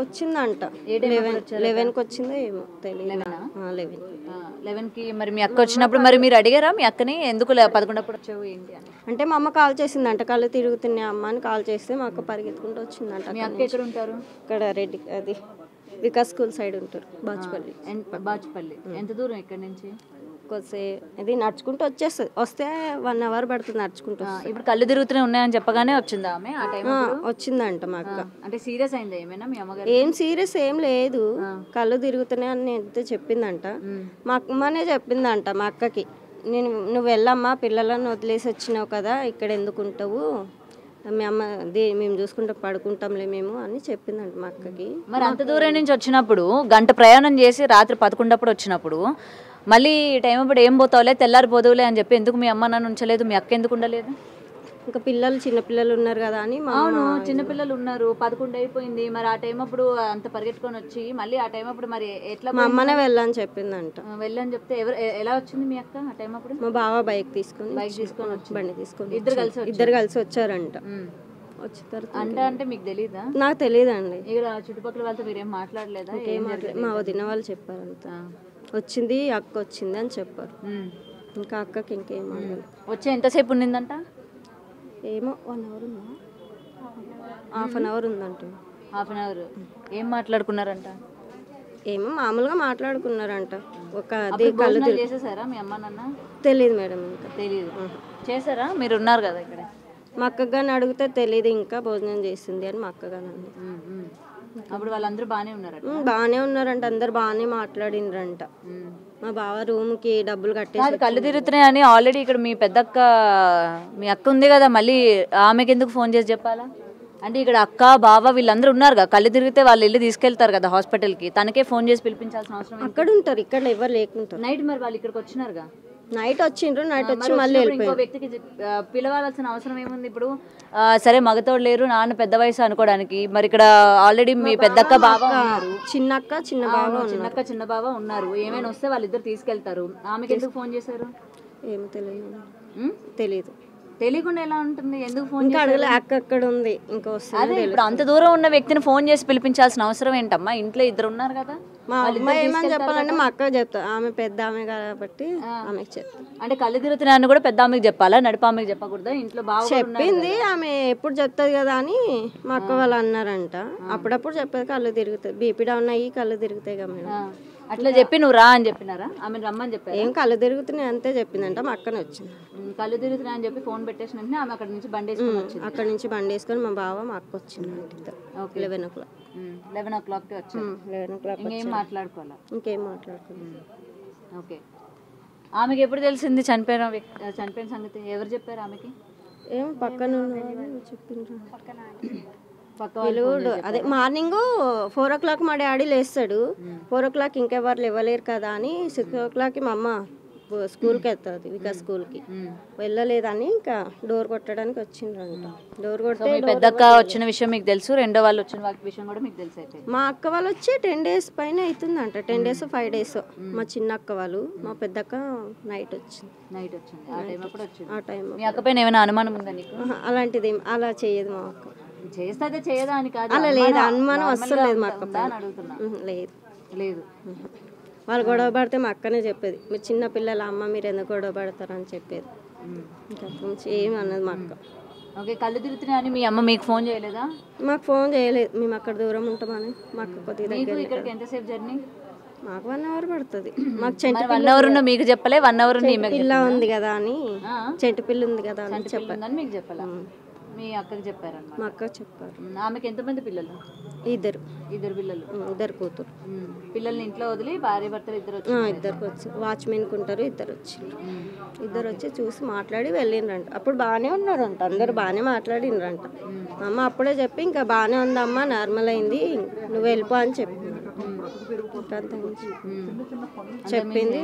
వచ్చిందంట 11కి వచ్చిందో ఏమో తెలియదు. 11కి మరి మీ అక్క వచ్చినప్పుడు మరి మీరు అడిగారా మీ అక్కని ఎందుకు 11 అప్పుడు వచ్చావు ఏంటి అని? అంటే మా అమ్మ కాల్ చేసిందంట, కళ్ళు తిరుగుతున్నాయి అమ్మ అని కాల్ చేస్తే మా అక్క పరిగెత్తుకుంటూ వచ్చిందంట. మీ అక్క ఎక్కడ ఉంటారు? ఇక్కడ రెడ్డి అది వికాస్ స్కూల్ సైడ్ ఉంటారు, బాచుపల్లి. ఎంత దూరం ఇక్కడ నుంచి? ఇది నడుచుకుంటూ వచ్చేస్తుంది, వస్తే 1 hour పడుతుంది నడుచుకుంటూ. ఇప్పుడు కళ్ళు తిరుగుతూనే ఉన్నాయని చెప్పగానే వచ్చిందా ఆమె? ఆ టైం వచ్చిందంట మా అక్క. అంటే సీరియస్ అయిందా ఏమైనా మీ అమ్మగారు? ఏం సీరియస్ ఏం లేదు, కళ్ళు తిరుగుతున్నాయి అని అయితే చెప్పిందంట. మా అమ్మనే చెప్పిందంట మా అక్కకి, నువ్వు వెళ్ళమ్మా, పిల్లలను వదిలేసి వచ్చినావు కదా, ఇక్కడ ఎందుకు ఉంటావు, మీ అమ్మ మేము చూసుకుంటూ పడుకుంటాంలే మేము అని చెప్పిందంట మా అక్కకి. మరి అంత దూరం నుంచి వచ్చినప్పుడు గంట ప్రయాణం చేసి రాత్రి 11 అప్పుడు వచ్చినప్పుడు మళ్ళీ టైం అప్పుడు ఏం పోతావులే తెల్లారిపోదువులే అని చెప్పి ఎందుకు మీ అమ్మ నన్ను ఉంచలేదు, మీ అక్క ఎందుకు ఉండలేదు? ఇంకా చిన్నపిల్లలు ఉన్నారు కదా అని. అవును, చిన్నపిల్లలు ఉన్నారు, 11 అయిపోయింది. మరి ఆ టైం అప్పుడు అంత పరిగెట్టుకొని వచ్చి మళ్ళీ ఆ టైం అప్పుడు మరి ఎట్లా? మా అమ్మనే వెళ్ళని చెప్పిందంట. వెళ్ళని చెప్తే ఎలా వచ్చింది మీ అక్క ఆ టైం అప్పుడు? మా బావ బైక్ తీసుకొని బండి తీసుకొని ఇద్దరు కలిసి వచ్చారంట. అంటే మీకు తెలీదా? నాకు తెలియదండి. ఇక్కడ చుట్టుపక్కల వాళ్ళతో మీరేం మాట్లాడలేదా? మా వదిన వాళ్ళు చెప్పారంట, వచ్చింది అక్క వచ్చింది అని చెప్పారు. ఇంకా అక్కకి ఇంకేం వచ్చి ఎంతసేపు ఉండిందంట? ఏమో 1 hour ఉందా, ½ an hour ఉందంట. ½ an hour. ఏం మాట్లాడుకున్నారంట? ఏమో మామూలుగా మాట్లాడుకున్నారంట. ఒక చేసేసారా మీ అమ్మ నాన్న? తెలియదు మేడం, ఇంకా తెలియదు. చేశారా? మీరు ఉన్నారు కదా ఇక్కడ, మా అక్కగాని అడిగితే తెలియదు ఇంకా భోజనం చేసింది అని మా అక్కగాని అంది. అప్పుడు వాళ్ళందరూ బాగానే ఉన్నారు. బాగానే ఉన్నారంట, అందరు బాగానే మాట్లాడిండ్రంట. మా బావ రూమ్కి డబ్బులు కట్టేసి కళ్ళు తిరుగుతున్నాయని ఆల్రెడీ ఇక్కడ మీ పెద్దక్క మీ అక్క ఉంది కదా, మళ్ళీ ఆమెకి ఎందుకు ఫోన్ చేసి చెప్పాలా? అంటే ఇక్కడ అక్క బావ వీళ్ళందరూ ఉన్నారు కదా, కళ్ళు తిరిగితే వాళ్ళు ఇల్లు తీసుకెళ్తారు కదా హాస్పిటల్కి, తనకే ఫోన్ చేసి పిలిపించాల్సిన అవసరం అక్కడ ఉంటారు, ఇక్కడ ఎవరు లేకుంటారు. నైట్ మరి వాళ్ళు ఇక్కడికి వచ్చినారుగా, నైట్ వచ్చిండ్రు, నైట్ వచ్చి మళ్ళీ ఇంకో వ్యక్తికి పిలవాల్సిన అవసరం ఏముంది ఇప్పుడు? సరే మగతోడు లేరు, నాన్న పెద్ద వయసు అనుకోవడానికి, మరి ఇక్కడ ఆల్రెడీ మీ పెద్దక్క బావ ఉన్నారు, చిన్నక్క చిన్న బావ చిన్నక్క చిన్న బావ ఉన్నారు, ఏమైనా వస్తే వాళ్ళిద్దరు తీసుకెళ్తారు. ఆమెకి ఎందుకు ఫోన్ చేశారు? ఏమో తెలియదు. తెలియకుండా ఎలా ఉంటుంది? ఎందుకు ఫోన్ ఇంకా అడగలే, అక్క అక్కడ ఉంది ఇంకా వస్తుంది. అదే ఇప్పుడు అంత దూరం ఉన్న వ్యక్తిని ఫోన్ చేసి పిలిపించాల్సిన అవసరం ఏంటమ్మా? ఇంట్లో ఇద్దరు ఉన్నారు కదా. మా అమ్మాయి ఏమని చెప్పాలంటే మా అక్క చెప్తా, ఆమె పెద్ద ఆమె కాబట్టి ఆమెకు చెప్తా. అంటే కళ్ళు తిరుగుతున్నాయని కూడా పెద్ద ఆమెకి చెప్పాలా, నడిపి ఆమెకి చెప్పకూడదా? ఇంట్లో బాగా చెప్పింది ఆమె, ఎప్పుడు చెప్తుంది కదా అని మా అక్క వాళ్ళు అన్నారంట. అప్పుడప్పుడు చెప్పేది కళ్ళు తిరుగుతాయి, బీపీ డౌన్ అయ్యి కళ్ళు తిరుగుతాయి కదా మేడం. అట్లా చెప్పి నువ్వు రా అని చెప్పినారా? ఆమె రమ్మని చెప్పారు. ఏం కళ్ళు తిరుగుతున్నాయి అంతే చెప్పిందంట. మా అక్కనే వచ్చింది. కళ్ళు తిరుగుతున్నాయి అని చెప్పి ఫోన్ పెట్టేసిన వెంటనే ఆమె అక్కడ నుంచి బండి వేసుకొని వచ్చింది. అక్కడ నుంచి బండి వేసుకొని మా బావ మా అక్క వచ్చింది. 11 o'clock. 11 o'clock వచ్చింది. 11 o'clock ఇంకేం మాట్లాడుకోవాలా? ఇంకేం మాట్లాడుకోవాలి. ఓకే. ఆమెకి ఎప్పుడు తెలిసింది చనిపోయిన సంగతి? ఎవరు చెప్పారు ఆమెకి? ఏం పక్కన చెప్పిండ్రు. పిలువుడు అదే మార్నింగ్ 4 o'clock మా డాడీ లేస్తాడు. 4 o'clock ఇంకెవరు లేవలేరు కదా అని 6 o'clock మా అమ్మ స్కూల్కి వెళ్తుంది, వికాస్ స్కూల్కి. వెళ్ళలేదని ఇంకా డోర్ కొట్టడానికి వచ్చిండ్రంట. డోర్ కొడితే పెద్దక్క వచ్చిన విషయం మీకు తెలుసు, రెండో వాళ్ళు వచ్చిన విషయం కూడా మీకు తెలుసు. అయితే మా అక్క వాళ్ళు వచ్చి 10 days పైన అవుతుందంట. 10 days 5 days. మా చిన్న అక్క వాళ్ళు, మా పెద్దక్క నైట్ వచ్చింది. ఆ టైం అప్పుడు వచ్చింది. ఆ టైం మీ అక్క పైన ఏమైనా అనుమానం ఉందా నీకు? అలాంటిది అలా చేయదు మా అక్క. చేస్తే చేయదా అని కాదు, అలా లేదు, అనుమానం అస్సలు లేదు మా అక్క అడుగుతున్నా. లేదు. వాళ్ళు గొడవ పడితే మా అక్కనే చెప్పేది, మీరు చిన్న పిల్లల అమ్మ మీరు ఎందుకు గొడవ పడతారని చెప్పేది. ఇంకా ఏమి అన్నది మా అక్క. ఓకే. కళ్ళు తిరుగుతున్నాయని మీ అమ్మ మీకు ఫోన్ చేయలేదా? మాకు ఫోన్ చేయలేదు, మేము అక్కడ దూరం ఉంటామని. మా అక్క కొద్దిగా దగ్గర. ఇక్కడికి ఎంతసేపు జర్నీ? మాకు 1 hour పడుతుంది. మాకు 1 hour మీకు చెప్పలే? 1 hour పిల్ల ఉంది కదా అని, చెంటు పిల్ల ఉంది కదా అని చెప్పాను. మీకు చెప్పాలా? మీ అక్కకి చెప్పారన్నమాట. మా అక్క చెప్పారు. ఆమెకి ఎంతమంది పిల్లలు? ఇద్దరు పిల్లలు. 2 కూతురు. పిల్లల్ని ఇంట్లో వదిలి భార్య భర్తలు ఇద్దరు వచ్చి వాచ్మెన్కి ఉంటారు. ఇద్దరు వచ్చి చూసి మాట్లాడి వెళ్ళిండ్రంట. అప్పుడు బాగానే ఉన్నారంట, అందరు బాగానే మాట్లాడిండ్రంట. అమ్మ అప్పుడే చెప్పి ఇంకా బాగానే ఉందమ్మా, నార్మల్ అయింది, నువ్వు వెళ్ళిపో అని చెప్పింది. చెప్పింది.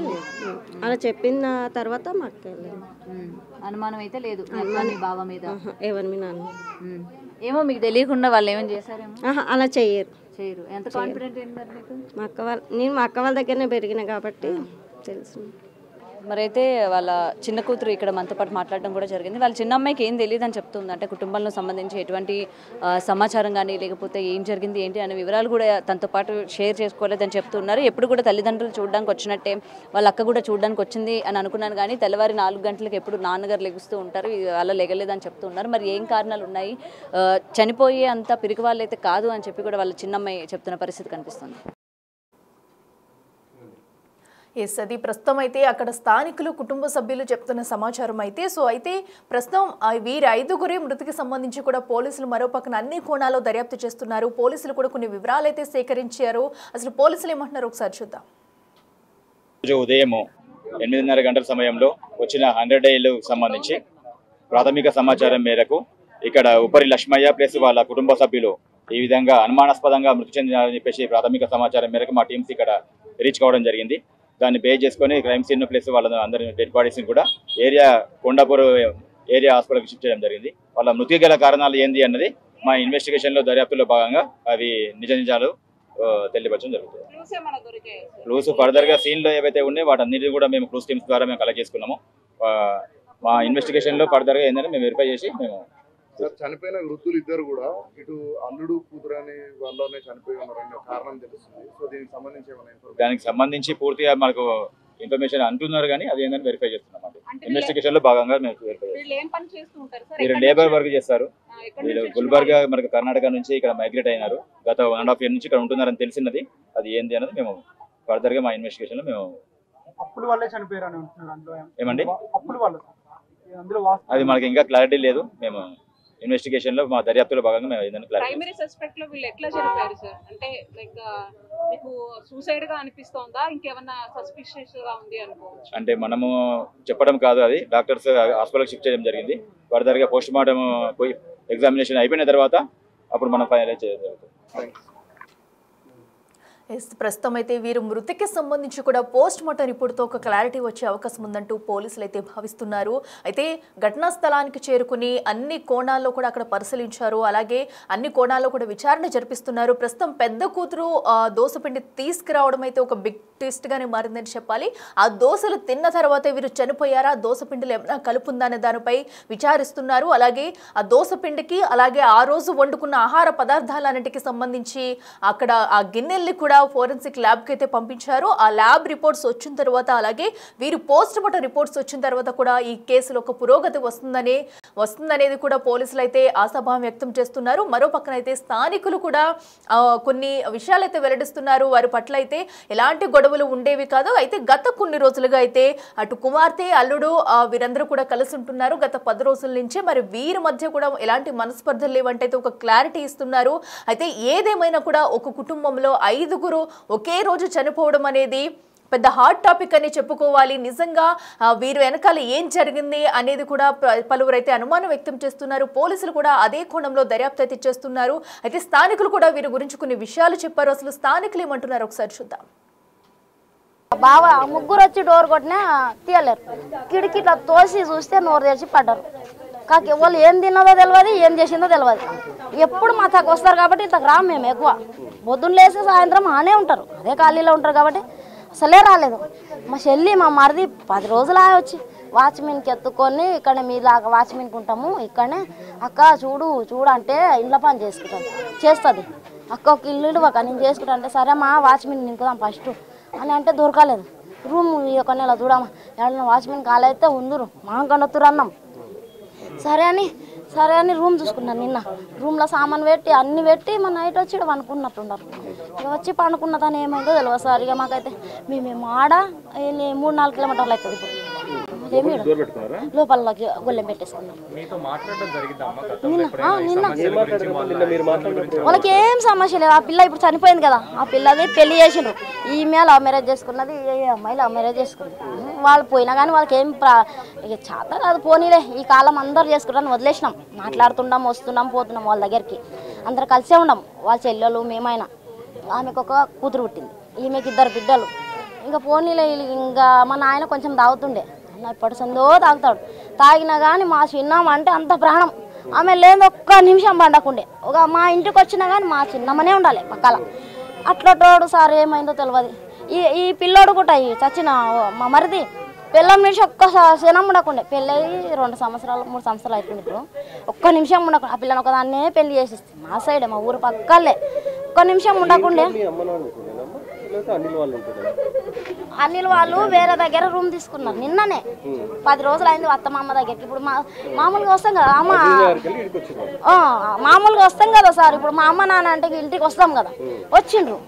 అలా చెప్పిన తర్వాత మా అక్క వెళ్ళింది. అనుమానం అయితే లేదు బావ మీద? ఎవరి మీ నాన్న ఏమో మీకు తెలియకుండా వాళ్ళు ఏమైనా చేశారేమో? అలా చేయరు. ఎంత కాన్ఫిడెంట్ ఏంటి మీకు? నేను మా అక్క వాళ్ళ దగ్గరనే పెరిగిన కాబట్టి తెలుసు. మరైతే వాళ్ళ చిన్న కూతురు ఇక్కడ మనతో పాటు మాట్లాడడం కూడా జరిగింది. వాళ్ళ చిన్న అమ్మాయికి ఏం తెలియదు అని చెప్తుంది. అంటే కుటుంబంలో సంబంధించి ఎటువంటి సమాచారం కానీ లేకపోతే ఏం జరిగింది ఏంటి అనే వివరాలు కూడా తనతో పాటు షేర్ చేసుకోలేదని చెప్తున్నారు. ఎప్పుడు కూడా తల్లిదండ్రులు చూడడానికి వచ్చినట్టే వాళ్ళ అక్క కూడా చూడడానికి వచ్చింది అని అనుకున్నాను, కానీ తెల్లవారి 4 గంటలకు ఎప్పుడు నాన్నగారు లెగుస్తూ ఉంటారు, వాళ్ళ లెగలేదని చెప్తున్నారు. మరి ఏం కారణాలు ఉన్నాయి, చనిపోయే అంత పిరికి వాళ్ళు అయితే కాదు అని చెప్పి కూడా వాళ్ళ చిన్నమ్మాయి చెప్తున్న పరిస్థితి కనిపిస్తుంది. ఎస్, అది ప్రస్తుతం అయితే అక్కడ స్థానికులు కుటుంబ సభ్యులు చెప్తున్న సమాచారం అయితే. సో అయితే ప్రస్తుతం వీరి 5గురి మృతికి సంబంధించి కూడా పోలీసులు మరో పక్కన అన్ని కోణాల్లో దర్యాప్తు చేస్తున్నారు. పోలీసులు కూడా కొన్ని వివరాలు అయితే సేకరించారు. అసలు పోలీసులు ఏమంటున్నారు ఒకసారి చూద్దాం. రోజు ఉదయం 8:30 గంటల సమయంలో వచ్చిన 100 ఏళ్లకు సంబంధించి ప్రాథమిక సమాచారం మేరకు ఇక్కడ ఉపరి లక్ష్మయ్య ప్లస్ వాళ్ళ కుటుంబ సభ్యులు ఈ విధంగా అనుమానాస్పదంగా మృతి చెందినారని చెప్పేసి ప్రాథమిక సమాచారం మేరకు మా టీమ్స్ ఇక్కడ రీచ్ కావడం జరిగింది. దాన్ని బేస్ చేసుకొని క్రైమ్ సీన్ ప్లేస్ వాళ్ళ అందరి డెడ్ బాడీస్ని కూడా కొండాపూర్ ఏరియా హాస్పిటల్కి షిఫ్ట్ చేయడం జరిగింది. వాళ్ళ మృతి గల కారణాలు ఏంది అన్నది మా ఇన్వెస్టిగేషన్లో దర్యాప్తులో భాగంగా అవి నిజాలు తెలియపరచడం జరుగుతుంది. క్లూస్ ఫర్దర్గా సీన్లో ఏవైతే ఉన్నాయో వాటన్నిటిని కూడా మేము క్లూస్ టీమ్స్ ద్వారా మేము కలెక్ట్ చేసుకున్నాము. మా ఇన్వెస్టిగేషన్లో ఫర్దర్గా ఏంటంటే మేము వెరిఫై చేసి మేము చనిపోయిన వృద్ధులు ఇద్దరు కూడా ఇటు అల్లుడు కూతురు అని వాళ్ళనే చనిపోయి ఉన్నారనే కారణం తెలుస్తుంది. సో దానికి సంబంధించి పూర్తిగా మనకు ఇన్ఫర్మేషన్ అంటున్నారు, కానీ అది ఏంటంటే వెరిఫై చేస్తున్నాం. ఇన్వెస్టిగేషన్ లో భాగంగా మేము వెరిఫై చేస్తాం. వీళ్ళు లేబర్ వర్క్ చేస్తారు. వీళ్ళు గుల్బర్గా మనకు కర్ణాటక నుంచి ఇక్కడ మైగ్రేట్ అయినారు. గత 1.5 year నుంచి ఇక్కడ ఉంటున్నారని తెలిసినది. అది ఏంది అనేది మేము ఫర్దర్ గా మా ఇన్వెస్టిగేషన్ లో మేము ఏమండి అది మనకి ఇంకా క్లారిటీ లేదు. మేము ఇన్వెస్టిగేషన్ లో మా దర్యాప్తులో భాగంగా మేము ఏదైనా ప్రైమరీ సస్పెక్ట్ లో వీళ్ళు ఎట్లా చనిపోయారు సార్? అంటే లైక్ మీకు సూసైడ్ గా అనిపిస్తోందా, ఇంకేమన్నా సస్పిషియస్ గా ఉంది అనుకోవచ్చు? అంటే మనము చెప్పడం కాదు, అది డాక్టర్స్ హాస్పిటల్కి షిఫ్ట్ చేయడం జరిగింది. ఫర్దర్ గా పోస్ట్ మార్టం ఎగ్జామినేషన్ అయిపోయిన తర్వాత అప్పుడు మనం ఫైనలైజ్ చేయడం జరుగుతుంది. ప్రస్తుతం అయితే వీరు మృతికి సంబంధించి కూడా పోస్ట్ మార్టం రిపోర్ట్తో ఒక క్లారిటీ వచ్చే అవకాశం ఉందంటూ పోలీసులు అయితే భావిస్తున్నారు. అయితే ఘటనా స్థలానికి చేరుకుని అన్ని కోణాల్లో కూడా అక్కడ పరిశీలించారు. అలాగే అన్ని కోణాల్లో కూడా విచారణ జరిపిస్తున్నారు. ప్రస్తుతం పెద్ద కూతురు దోసపిండి తీసుకురావడం అయితే ఒక బిగ్ ట్విస్ట్ గానే మారిందని చెప్పాలి. ఆ దోసలు తిన్న తర్వాతే వీరు చనిపోయారా, దోసపిండిలో ఏమైనా కలుపుందా అనే దానిపై విచారిస్తున్నారు. అలాగే ఆ దోసపిండికి అలాగే ఆ రోజు వండుకున్న ఆహార పదార్థాలన్నిటికీ సంబంధించి అక్కడ ఆ గిన్నెల్ని కూడా ఫోరెన్సిక్ ల్యాబ్కి అయితే పంపించారు. ఆ ల్యాబ్ రిపోర్ట్స్ వచ్చిన తర్వాత అలాగే వీరు పోస్ట్ మార్టం రిపోర్ట్స్ వచ్చిన తర్వాత కూడా ఈ కేసులో ఒక పురోగతి వస్తుందనేది కూడా పోలీసులు అయితే ఆశాభావం వ్యక్తం చేస్తున్నారు. మరో పక్కన అయితే స్థానికులు కూడా కొన్ని విషయాలు అయితే వెల్లడిస్తున్నారు. వారి పట్ల అయితే ఎలాంటి గొడవలు ఉండేవి కాదు. అయితే గత కొన్ని రోజులుగా అయితే అటు కుమార్తె అల్లుడు వీరందరూ కూడా కలిసి ఉంటున్నారు గత 10 రోజుల నుంచి. మరి వీరి మధ్య కూడా ఎలాంటి మనస్పర్ధలు లేవంటే అయితే ఒక క్లారిటీ ఇస్తున్నారు. అయితే ఏదేమైనా కూడా ఒక కుటుంబంలో 5 ఒకే రోజు చనిపోవడం అనేది పెద్ద హాట్ టాపిక్ అని చెప్పుకోవాలి. నిజంగా వీరు వెనకాల ఏం జరిగింది అనేది కూడా పలువురు అయితే అనుమానం వ్యక్తం చేస్తున్నారు. పోలీసులు కూడా అదే కోణంలో దర్యాప్తు అయితే చేస్తున్నారు. అయితే స్థానికులు కూడా వీరి గురించి కొన్ని విషయాలు చెప్పారు. అసలు స్థానికులు ఏమంటున్నారు ఒకసారి చూద్దాం. బావ ముగ్గురు వచ్చి డోర్ కొట్టినా తీయలేరు. కిటికీ ఇట్లా తోసి చూస్తే నోరు తెరిచి పడ్డారు. కాకి వాళ్ళు ఏం తిన్నదో తెలియదు, ఏం చేసిందో తెలియదు. ఎప్పుడు మా తగ్గ వస్తారు కాబట్టి ఇంతకు రాము మేము ఎక్కువ. పొద్దున్న లేసి సాయంత్రం ఆనే ఉంటారు, అదే ఖాళీలో ఉంటారు కాబట్టి అసలే రాలేదు. మా చెల్లి మా మరిది 10 రోజులు వచ్చి వాచ్మెన్కి ఎత్తుకొని ఇక్కడ మీలాగా వాచ్మెన్కి ఉంటాము ఇక్కడనే అక్క చూడు అంటే ఇంట్లో పని చేస్తుంది. అక్క ఒక ఇల్లు ఒక నేను చేసుకుంటా అంటే సరే మా వాచ్మెన్ నింకుదాం ఫస్ట్ అని అంటే దొరకలేదు. రూమ్ ఒక నెల చూడమ్మా ఎవరైనా వాచ్మెన్ కాలైతే ఉందరు మా కనొత్తురు అన్నాం. సరే అని రూమ్ చూసుకున్నాను. నిన్న రూమ్లో సామాన్ పెట్టి అన్ని పెట్టి మా నైట్ వచ్చి ఇక్కడ పండుకున్నట్టున్నారు. ఇక వచ్చి పండుకున్న తను ఏమైందో తెలియదు సార్. ఇక మాకైతే మేము ఆడ 3-4 కిలోమీటర్లు అవుతుంది. ఇప్పుడు లోపలకి గొల్లెం పెట్టేసుకున్నాం. నిన్న వాళ్ళకి ఏం సమస్య లేదు. ఆ పిల్ల ఇప్పుడు చనిపోయింది కదా, ఆ పిల్లది పెళ్లి చేసిండ్రు. ఈమె లవ్ మ్యారేజ్ చేసుకున్నది, ఈ అమ్మాయి లవ్ మ్యారేజ్ చేసుకుంది. వాళ్ళు పోయినా కానీ వాళ్ళకి ఏం ఇక చేత కాదు. పోనీలే ఈ కాలం అందరు చేసుకుంటారని వదిలేసినాం. మాట్లాడుతున్నాం, వస్తున్నాం, పోతున్నాం వాళ్ళ దగ్గరికి. అందరు కలిసే ఉన్నాం. వాళ్ళ చెల్లెలు మేమైనా. ఆమెకు ఒక కూతురు పుట్టింది, ఈమెకి 2 బిడ్డలు. ఇంకా పోనీలే ఇంకా మా నాయన కొంచెం తాగుతుండే, ఇప్పటి సందో తాగుతాడు. తాగినా కానీ మా చిన్నమ్మ అంటే అంత ప్రాణం. ఆమె లేదు ఒక్క నిమిషం పండకుండే. మా ఇంటికి వచ్చినా కానీ మా చిన్నమ్మనే ఉండాలి పక్కల. అట్లటోడు సార్ ఏమైందో తెలియదు. ఈ పిల్లోడు కూడా చచ్చిన మా మరిది పిల్లం నుంచి ఒక్క క్షణం ఉండకుండే. పెళ్ళి 2 సంవత్సరాలు 3 సంవత్సరాలు అవుతుంది. ఇప్పుడు ఒక్క నిమిషం ఉండకుండా ఆ పిల్లని ఒకదాన్నే పెళ్లి చేసేస్తుంది. మా సైడే మా ఊరు పక్కలే. ఒక్క నిమిషం ఉండకుండే. అనిల్ వాళ్ళు వేరే దగ్గర రూమ్ తీసుకున్నారు. నిన్ననే 10 రోజులు అయింది అత్తమ్మ దగ్గరికి. ఇప్పుడు మామూలుగా వస్తాం కదా మామూలుగా వస్తాం కదా సార్. ఇప్పుడు మా అమ్మ నాన్న అంటే ఇంటికి వస్తాం కదా, వచ్చిండ్రు.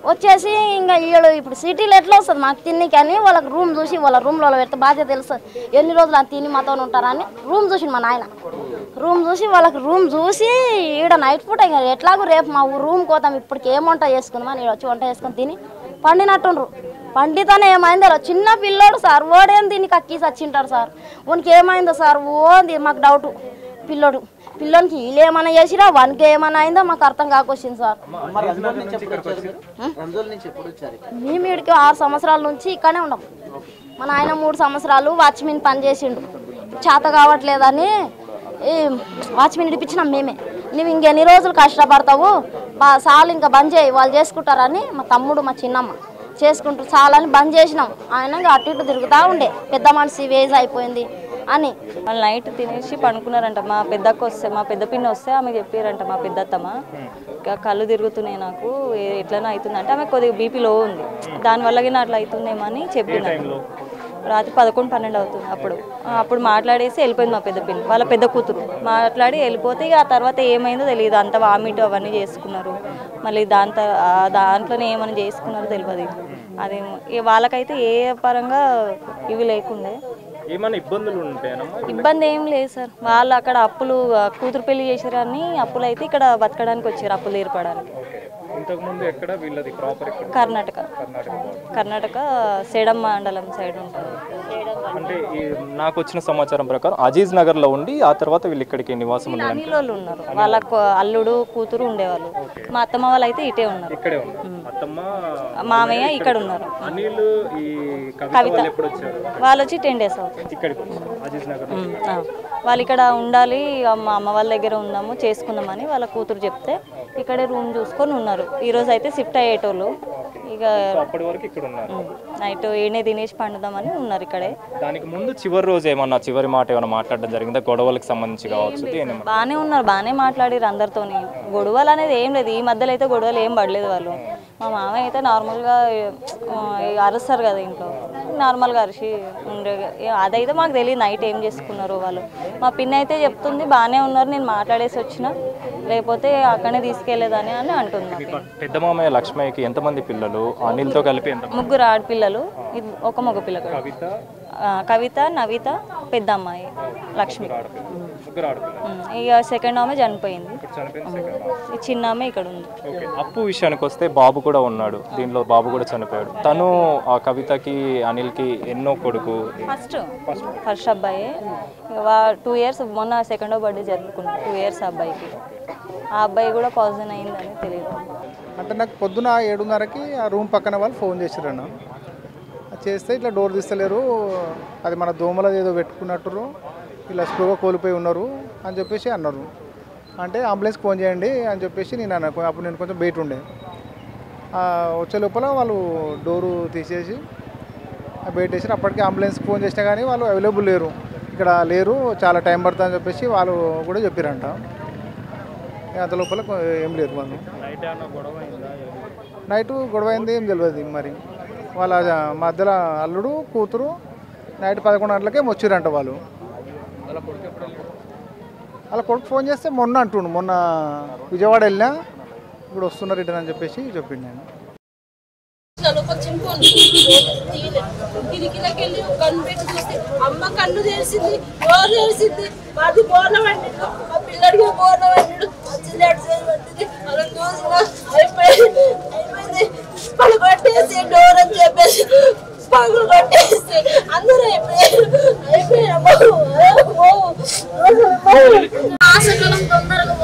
వచ్చేసి ఇంకా వీళ్ళు ఇప్పుడు సిటీలో ఎట్లా వస్తుంది మాకు తిన్నికి అని వాళ్ళకి రూమ్ చూసి వాళ్ళ రూమ్లో పెడితే బాధ్యత తెలుస్తుంది. ఎన్ని రోజులు అని తిని మాతో ఉంటారని రూమ్ చూసి మా నాయన రూమ్ చూసి వాళ్ళకి రూమ్ చూసి ఈడ నైట్ పూట ఇంకా ఎట్లాగో రేపు మా రూమ్ కోతాం ఇప్పటికి ఏం వంట చేసుకుందామని ఈడ వచ్చి వంట చేసుకొని తిని పండినట్టుండ్రు. పండితేనే ఏమైందో చిన్న పిల్లోడు సార్. ఓడేం తిని కక్కీసి వచ్చింటారు సార్. వానికి ఏమైందో సార్ ఓంది మాకు డౌట్. పిల్లోనికి వీళ్ళు ఏమైనా చేసిరా వానికి ఏమైనా అయిందో మాకు అర్థం కాకొచ్చింది సార్. మేము వీడికి 6 సంవత్సరాల నుంచి ఇక్కడనే ఉన్నాం. మా నాయన 3 సంవత్సరాలు వాచ్మెన్ పని చేసిండు. చేత కావట్లేదని వాచ్మెన్ ఇడిపించినాం మేమే. నువ్వు ఇంకెన్ని రోజులు కష్టపడతావు చాలు ఇంకా బంద్ చేయి వాళ్ళు చేసుకుంటారని మా తమ్ముడు మా చిన్నమ్మ చేసుకుంటారు చాలని బంద్ చేసినాం. ఆయన అటు ఇటు తిరుగుతూ ఉండే. పెద్ద మనిషి వేజ్ అయిపోయింది అని వాళ్ళు నైట్ తినేసి పడుకున్నారంట. మా పెద్ద పిన్ని వస్తే ఆమె చెప్పారంట మా పెద్దత్తమ్మ కళ్ళు తిరుగుతున్నాయి నాకు ఎట్లనే అవుతుందంటే ఆమె కొద్దిగా బీపీ లో ఉంది, దానివల్ల అట్లా అవుతుందేమో అని చెప్పింది. రాత్రి 11-12 అవుతుంది. అప్పుడు మాట్లాడేసి వెళ్ళిపోయింది మా పెద్ద పిన్ని వాళ్ళ పెద్ద కూతురు. మాట్లాడి వెళ్ళిపోతే ఇక ఆ తర్వాత ఏమైందో తెలియదు. అంత వామిట్ అవన్నీ చేసుకున్నారు. మళ్ళీ దాంట్లోనే ఏమైనా చేసుకున్నారో తెలియదు. అది వాళ్ళకైతే ఏ పరంగా ఇవి లేకుండే ఏమైనా ఇబ్బందులు ఉంటాయనమ్మా? ఇబ్బంది ఏం లేదు సార్. వాళ్ళు అక్కడ అప్పులు కూతురు పెళ్లి చేసారని అప్పులు అయితే ఇక్కడ బతకడానికి వచ్చారు, అప్పులు తీర్పడానికి. ఇంతకుముందు ఎక్కడ వీళ్ళది ప్రాపర్ ఎక్కడ? కర్ణాటక సేడం మండలం సైడ్ ఉంటుంది. అంటే నాకు వచ్చిన సమాచారం ప్రకారం అజీజ్ నగర్ లో ఉండి ఆ తర్వాత వీళ్ళు ఇక్కడికి నివాసం అనిలోళ్ళు ఉన్నారు, వాళ్ళకు అల్లుడు కూతురు ఉండేవాళ్ళు. మా అత్తమ్మ వాళ్ళు అయితే ఇటే ఉన్నారు, ఇక్కడే ఉన్నారు. అత్తమ్మ మామయ్య ఇక్కడ ఉన్నారు. అనిల్ ఈ కవిత వాళ్ళు వచ్చి 10 days అవుతుంది ఇక్కడికి అజీజ్ నగర్. వాళ్ళు ఇక్కడ ఉండాలి, మా అమ్మ వాళ్ళ దగ్గర ఉందాము చేసుకుందామని వాళ్ళ కూతురు చెప్తే ఇక్కడే రూమ్ చూసుకొని ఉన్నారు. ఈ రోజు అయితే షిఫ్ట్ అయ్యేటోళ్ళు, ఇక అప్పటి వరకు ఇక్కడ ఉన్నారు. నైట్ ఏనే తినేసి పండుదామని ఉన్నారు ఇక్కడే. దానికి ముందు చివరి రోజు ఏమన్నా చివరి మాట ఏమన్నా మాట్లాడడం జరిగిందా? గొడవలకు సంబంధించి కావచ్చు. బాగానే ఉన్నారు, బాగానే మాట్లాడారు అందరితోని. గొడవలు అనేది ఏం లేదు, ఈ మధ్యలో అయితే గొడవలు ఏం పడలేదు వాళ్ళు. మా మామయ్య అయితే నార్మల్గా అరుస్తారు కదా ఇంట్లో, నార్మల్గా అరిచి ఉండే. అదైతే మాకు తెలియదు నైట్ ఏం చేసుకున్నారు వాళ్ళు. మా పిన్ని అయితే చెప్తుంది బాగానే ఉన్నారు, నేను మాట్లాడేసి వచ్చిన, లేకపోతే అక్కడనే తీసుకెళ్లేదని అని అంటుంది. పెద్ద మామయ్య లక్ష్మయ్యకి ఎంతమంది పిల్లలు? అనిల్తో కలిపి 3 ఆడపిల్లలు, ఒక మగ పిల్లలు. కవిత, నవిత, పెద్ద అమ్మాయి లక్ష్మి. ఇక సెకండ్ ఆమె చనిపోయింది, చిన్న ఆమె ఇక్కడ ఉంది. అప్పు విషయానికి వస్తే బాబు కూడా ఉన్నాడు దీనిలో, బాబు కూడా చనిపోయాడు. తను ఆ కవితకి అనిల్కి ఎన్నో కొడుకు? ఫస్ట్ అబ్బాయి 2 years, మొన్న సెకండో బర్త్డే జరుపుకున్నాడు 2 years అబ్బాయికి. ఆ అబ్బాయి కూడా పాయిజన్ అయిందని తెలియదు. అంటే నాకు పొద్దున 7:30కి ఆ రూమ్ పక్కన వాళ్ళు ఫోన్ చేశారన్న. చేస్తే ఇట్లా డోర్ తీస్తలేరు, అది మన దోమల ఏదో పెట్టుకున్నట్టు, ఇలా స్లోగా కోల్పోయి ఉన్నారు అని చెప్పేసి అన్నారు. అంటే అంబులెన్స్కి ఫోన్ చేయండి అని చెప్పేసి నేను అన్నాను. అప్పుడు నేను కొంచెం బయట ఉండే, వచ్చే లోపల వాళ్ళు డోరు తీసేసి బయట వేసి అప్పటికి అంబులెన్స్కి ఫోన్ చేసినా కానీ వాళ్ళు అవైలబుల్ లేరు, ఇక్కడ లేరు, చాలా టైం పడుతుంది అని చెప్పేసి వాళ్ళు కూడా చెప్పారంట. అంత లోపల ఏం లేరు వాళ్ళు. నైట్ గొడవ అయింది ఏం తెలియదు మరి. వాళ్ళ మధ్యలో అల్లుడు కూతురు నైట్ 11 గంటలకే వచ్చిరంట వాళ్ళు. వాళ్ళ కొడుకు ఫోన్ చేస్తే మొన్న అంటుండు, మొన్న విజయవాడ వెళ్ళినా ఇప్పుడు వస్తున్నారు రిటర్న్ అని చెప్పేసి చెప్పిండు. నేను కిటికీలకెళ్ళి కన్ను పెట్టి చూస్తే అమ్మ కన్ను తెరిసింది, బోర్ తెరిసింది, మాది బోర్ల వండిడు, మా పిల్లడికి బోర్ల వండిడు, పట్టింది అలా చూసిన అయిపోయింది. పళ్ళు కొట్టేసి డోర్ అని చెప్పేసి పగులు కొట్టేసి అందరూ అయిపోయారు.